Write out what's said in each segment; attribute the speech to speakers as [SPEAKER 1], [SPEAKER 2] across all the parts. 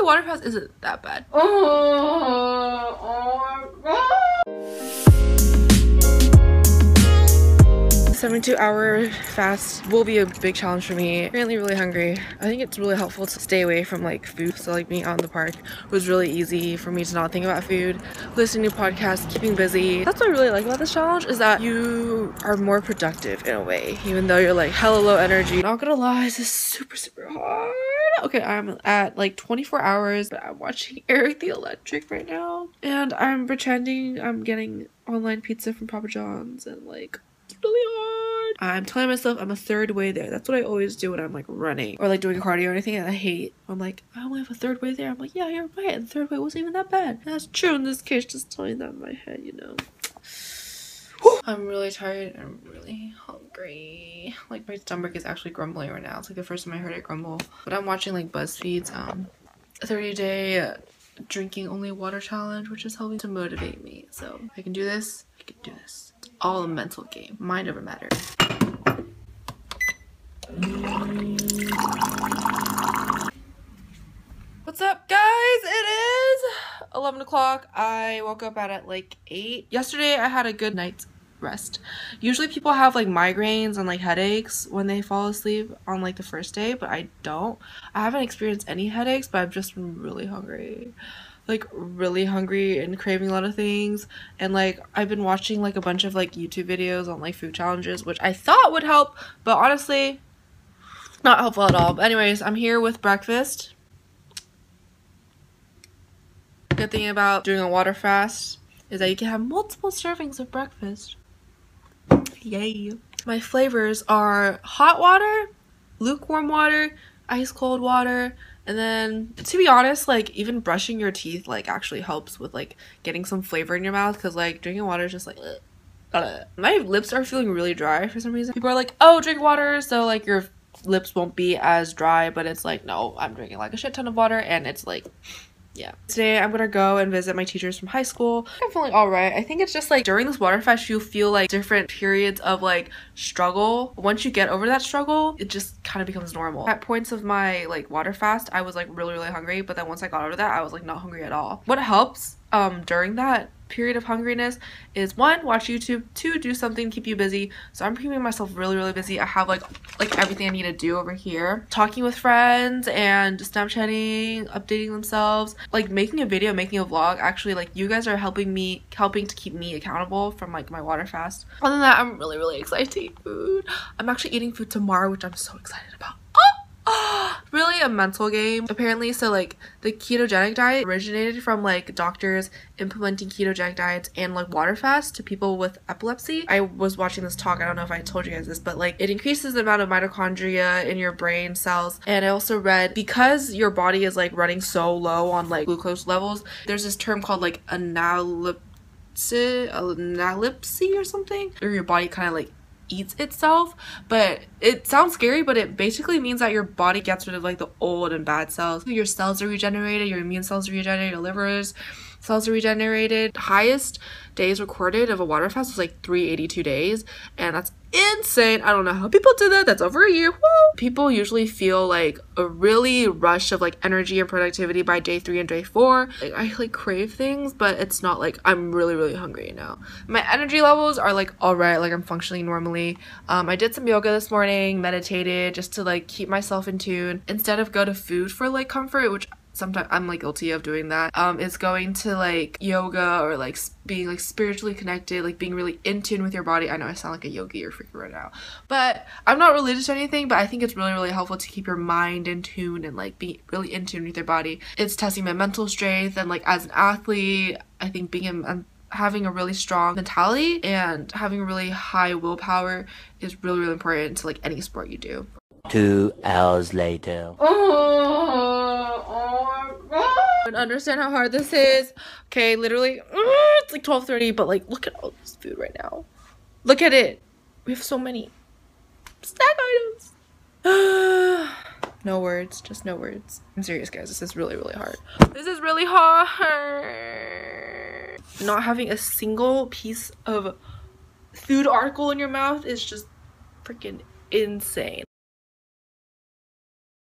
[SPEAKER 1] water fast isn't that bad. 72-hour fast will be a big challenge for me. Currently really hungry. I think it's really helpful to stay away from like food. So like being out in the park was really easy for me to not think about food, listening to podcasts, keeping busy. That's what I really like about this challenge, is that you are more productive in a way, even though you're like hella low energy. Not gonna lie, this is super hard. Okay, I'm at like 24 hours, but I'm watching Eric the Electric right now, and I'm pretending I'm getting online pizza from Papa John's, and like really hard. I'm telling myself I'm a third way there. That's what I always do when I'm like running or like doing cardio or anything, and I hate. I'm like, I only have a third way there. I'm like, yeah, you're right. And the third way wasn't even that bad. And that's true in this case. Just telling that in my head, you know. I'm really tired and I'm really hungry. Like my stomach is actually grumbling right now. It's like the first time I heard it grumble. But I'm watching like BuzzFeed's 30-day drinking only water challenge, which is helping to motivate me. So if I can do this, I can do this. All a mental game, mind over matter. What's up, guys? It is 11 o'clock. I woke up at like 8. Yesterday I had a good night's rest. Usually people have like migraines and like headaches when they fall asleep on like the first day, but I don't. I haven't experienced any headaches, but I've just been really hungry. Like really hungry and craving a lot of things, and like I've been watching like a bunch of like YouTube videos on like food challenges, which I thought would help, but honestly not helpful at all. But anyways, I'm here with breakfast. Good thing about doing a water fast is that you can have multiple servings of breakfast. Yay. My flavors are hot water, lukewarm water, ice cold water. And then, to be honest, like, even brushing your teeth, like, actually helps with, like, getting some flavor in your mouth. Because, like, drinking water is just, like, ugh. My lips are feeling really dry for some reason. People are like, oh, drink water so, like, your lips won't be as dry. But it's like, no, I'm drinking, like, a shit ton of water. And it's, like, yeah. Today, I'm gonna go and visit my teachers from high school. I'm feeling alright. I think it's just, like, during this water fast, you feel, like, different periods of, like, struggle. Once you get over that struggle, it just kind of becomes normal. At points of my, like, water fast, I was, like, really hungry. But then once I got over that, I was, like, not hungry at all. What helps during that period of hungriness is 1, watch YouTube, 2, do something to keep you busy. So I'm keeping myself really busy. I have like everything I need to do over here, talking with friends and Snapchatting, updating themselves, like making a video, making a vlog. Actually, like, you guys are helping to keep me accountable from like my water fast. Other than that, I'm really excited to eat food. I'm actually eating food tomorrow, which I'm so excited about. Really a mental game apparently. So like the ketogenic diet originated from like doctors implementing ketogenic diets and like water fast to people with epilepsy. I was watching this talk, I don't know if I told you guys this, but like it increases the amount of mitochondria in your brain cells. And I also read, because your body is like running so low on like glucose levels, there's this term called like analepsy or something, or your body kind of like eats itself. But it sounds scary, but it basically means that your body gets rid of like the old and bad cells. Your cells are regenerated, your immune cells are regenerated, your liver's cells are regenerated. Highest days recorded of a water fast was like 382 days, and that's insane. I don't know how people did that. That's over a year. Woo! People usually feel like a really rush of like energy and productivity by day 3 and day 4. Like, I like crave things, but it's not like I'm really hungry now. My energy levels are like alright, like I'm functioning normally. I did some yoga this morning, meditated just to like keep myself in tune instead of go to food for like comfort, which sometimes I'm like guilty of doing that. Is going to like yoga or like being like spiritually connected, like being really in tune with your body. I know I sound like a yogi or freaking right now, but I'm not religious or anything, but I think it's really helpful to keep your mind in tune and like be really in tune with your body. It's testing my mental strength, and like as an athlete, I think having a really strong mentality and having really high willpower is really important to like any sport you do.
[SPEAKER 2] 2 hours later.
[SPEAKER 1] I don't understand how hard this is. Okay, literally, it's like 12:30, but like, look at all this food right now. Look at it. We have so many snack items. No words, just no words. I'm serious, guys. This is really hard. This is really hard. Not having a single piece of food article in your mouth is just freaking insane.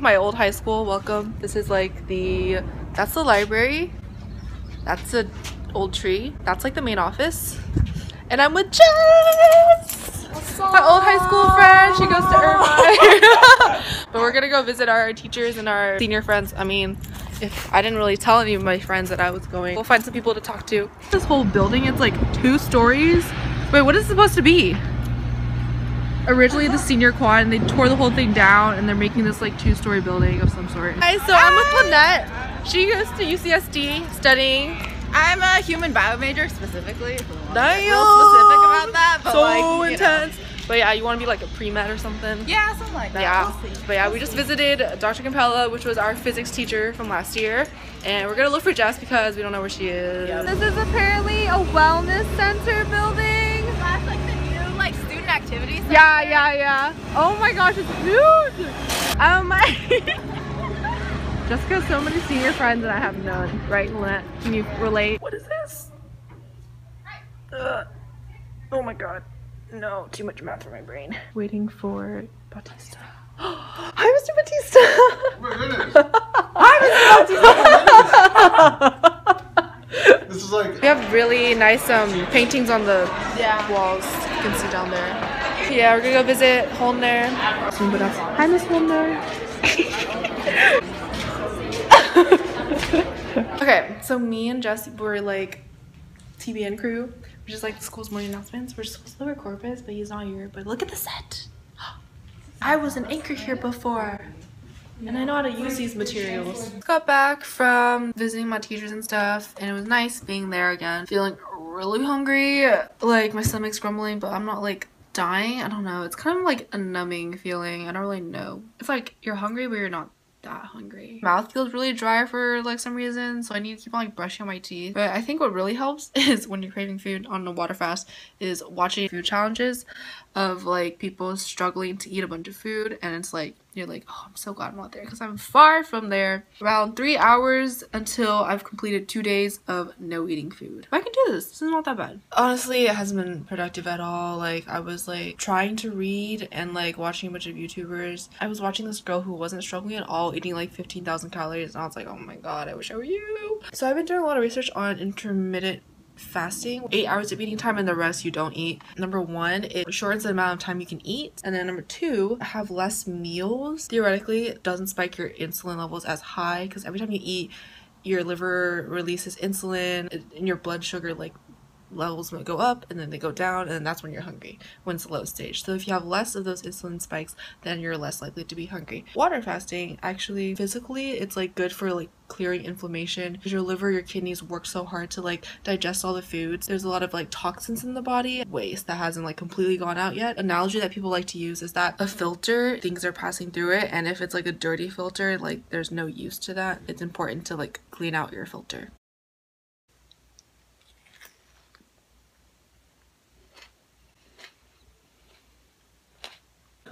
[SPEAKER 1] My old high school, welcome. This is like that's the library. That's an old tree. That's like the main office. And I'm with Jess! My old high school friend. She goes to Irvine. But we're gonna go visit our teachers and our senior friends. I mean, if I didn't really tell any of my friends that I was going, we'll find some people to talk to. This whole building, it's like 2 stories. Wait, what is it supposed to be? Originally the senior quad, and they tore the whole thing down, and they're making this like 2-story building of some sort. Hi, so I'm with Lynette. She goes to UCSD studying.
[SPEAKER 3] I'm a human bio major specifically.
[SPEAKER 1] Damn.
[SPEAKER 3] Real specific about that, but
[SPEAKER 1] so
[SPEAKER 3] like,
[SPEAKER 1] intense. But yeah, you want to be like a pre-med or something?
[SPEAKER 3] Yeah, something like that.
[SPEAKER 1] Yeah.
[SPEAKER 3] We'll see.
[SPEAKER 1] But yeah, we just visited Dr. Capella, which was our physics teacher from last year. And we're gonna look for Jess because we don't know where she is.
[SPEAKER 3] Yeah.
[SPEAKER 1] This is apparently a wellness center building.
[SPEAKER 3] That's like the new like student activity center.
[SPEAKER 1] Yeah. Oh my gosh, it's huge. Oh my. Jessica has so many senior friends that I have none. Right, Lynette? Can you relate? What is this? Oh my god. No, too much math for my brain. Waiting for Bautista. Hi, Mr. Bautista!
[SPEAKER 4] Oh my goodness!
[SPEAKER 1] Hi, Mr. Bautista!
[SPEAKER 4] This is like...
[SPEAKER 1] We have really nice paintings on the walls. You can see down there. Yeah, we're gonna go visit Holner. Hi, Miss Holner. Okay, so me and Jess were like TBN crew, which is like the school's morning announcements. We're supposed to record Corpus, but he's not here. But look at the set. I was an anchor here before, and I know how to use these materials. Got back from visiting my teachers and stuff, and it was nice being there again. Feeling really hungry, like my stomach's grumbling, but I'm not like dying. I don't know. It's kind of like a numbing feeling. I don't really know. It's like you're hungry, but you're not that hungry. Mouth feels really dry for like some reason, so I need to keep on like brushing my teeth. But I think what really helps is when you're craving food on a water fast is watching food challenges of like people struggling to eat a bunch of food, and it's like you're like, oh, I'm so glad I'm not there because I'm far from there. Around 3 hours until I've completed 2 days of no eating food. I can do this. This is not that bad. Honestly, it hasn't been productive at all. Like I was like trying to read and like watching a bunch of YouTubers. I was watching this girl who wasn't struggling at all, eating like 15,000 calories, and I was like, oh my god, I wish I were you. So I've been doing a lot of research on intermittent fasting. 8 hours of eating time and the rest you don't eat. Number 1, it shortens the amount of time you can eat. And then number 2, have less meals. Theoretically, it doesn't spike your insulin levels as high because every time you eat, your liver releases insulin and your blood sugar like levels will go up and then they go down, and then that's when you're hungry, when it's the low stage. So if you have less of those insulin spikes, then you're less likely to be hungry. Water fasting, actually physically, it's like good for like clearing inflammation because your liver, your kidneys work so hard to like digest all the foods. There's a lot of like toxins in the body, waste that hasn't like completely gone out yet. Analogy that people like to use is that a filter, things are passing through it, and if it's like a dirty filter, like there's no use to that. It's important to like clean out your filter.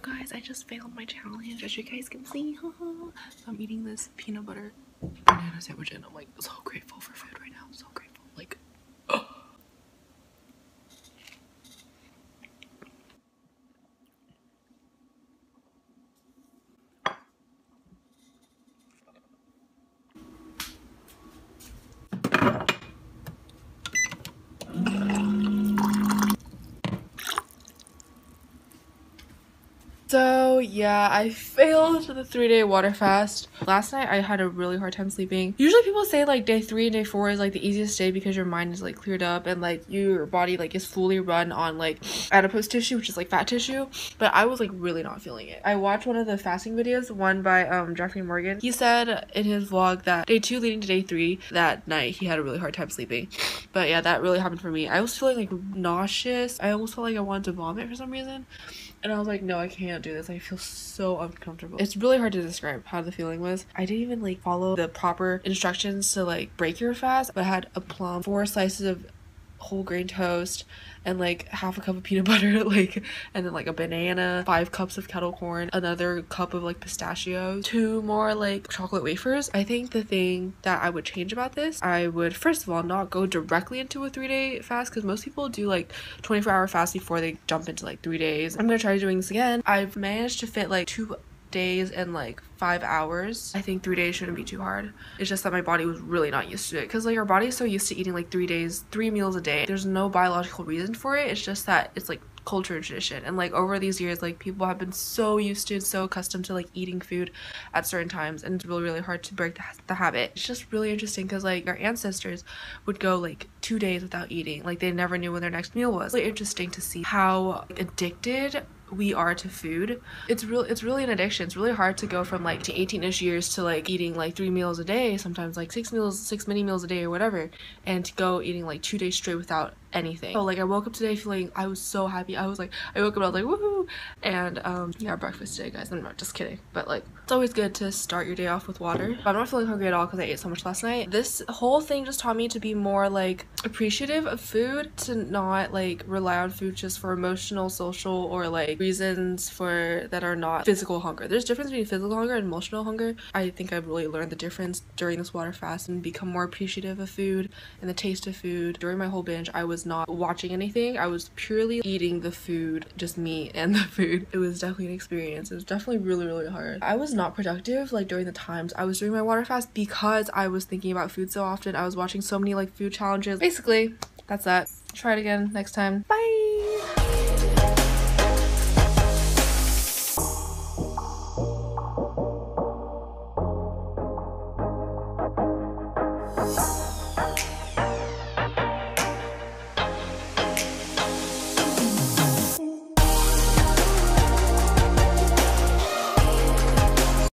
[SPEAKER 1] Guys, I just failed my challenge, as you guys can see. So I'm eating this peanut butter banana sandwich, and I'm like so grateful for food right now. So grateful. Like, oh. So yeah, I failed the 3-day water fast. Last night I had a really hard time sleeping. Usually people say like day 3 and day 4 is like the easiest day because your mind is like cleared up and like your body like is fully run on like adipose tissue, which is like fat tissue. But I was like really not feeling it. I watched one of the fasting videos, one by Jeffrey Morgan. He said in his vlog that day 2 leading to day 3 that night he had a really hard time sleeping. But yeah, that really happened for me. I was feeling like nauseous. I almost felt like I wanted to vomit for some reason. And I was like, no, I can't do this. I feel so uncomfortable. It's really hard to describe how the feeling was. I didn't even like follow the proper instructions to like break your fast. But I had a plum, 4 slices of whole grain toast, and like half a cup of peanut butter, like, and then like a banana, 5 cups of kettle corn, another cup of like pistachios, 2 more like chocolate wafers. I think the thing that I would change about this, I would first of all not go directly into a 3-day fast, because most people do like 24-hour fast before they jump into like 3 days. I'm gonna try doing this again. I've managed to fit like 2 days and like 5 hours, I think 3 days shouldn't be too hard. It's just that my body was really not used to it, because like our body is so used to eating like 3 meals a day. There's no biological reason for it. It's just that it's like culture and tradition, and like over these years, like people have been so used to and so accustomed to like eating food at certain times, and it's really hard to break the habit. It's just really interesting because like our ancestors would go like 2 days without eating. Like they never knew when their next meal was. It's really interesting to see how addicted we are to food. It's really an addiction. It's really hard to go from like to 18ish years to like eating like 3 meals a day, sometimes like 6 mini meals a day or whatever, and to go eating like 2 days straight without anything. So like I woke up today feeling, I was so happy. I woke up and I was like woohoo. And yeah, breakfast today, guys. I'm not just kidding, but like it's always good to start your day off with water. But I'm not feeling hungry at all because I ate so much last night. This whole thing just taught me to be more like appreciative of food, to not like rely on food just for emotional, social, or like reasons for that are not physical hunger. There's a difference between physical hunger and emotional hunger. I think I've really learned the difference during this water fast and become more appreciative of food and the taste of food. During my whole binge, I was not watching anything. I was purely eating the food, just me and the food. It was definitely an experience. It was definitely really hard. I was not productive like during the times I was doing my water fast because I was thinking about food so often. I was watching so many like food challenges. Basically, that's that. Try it again next time. Bye!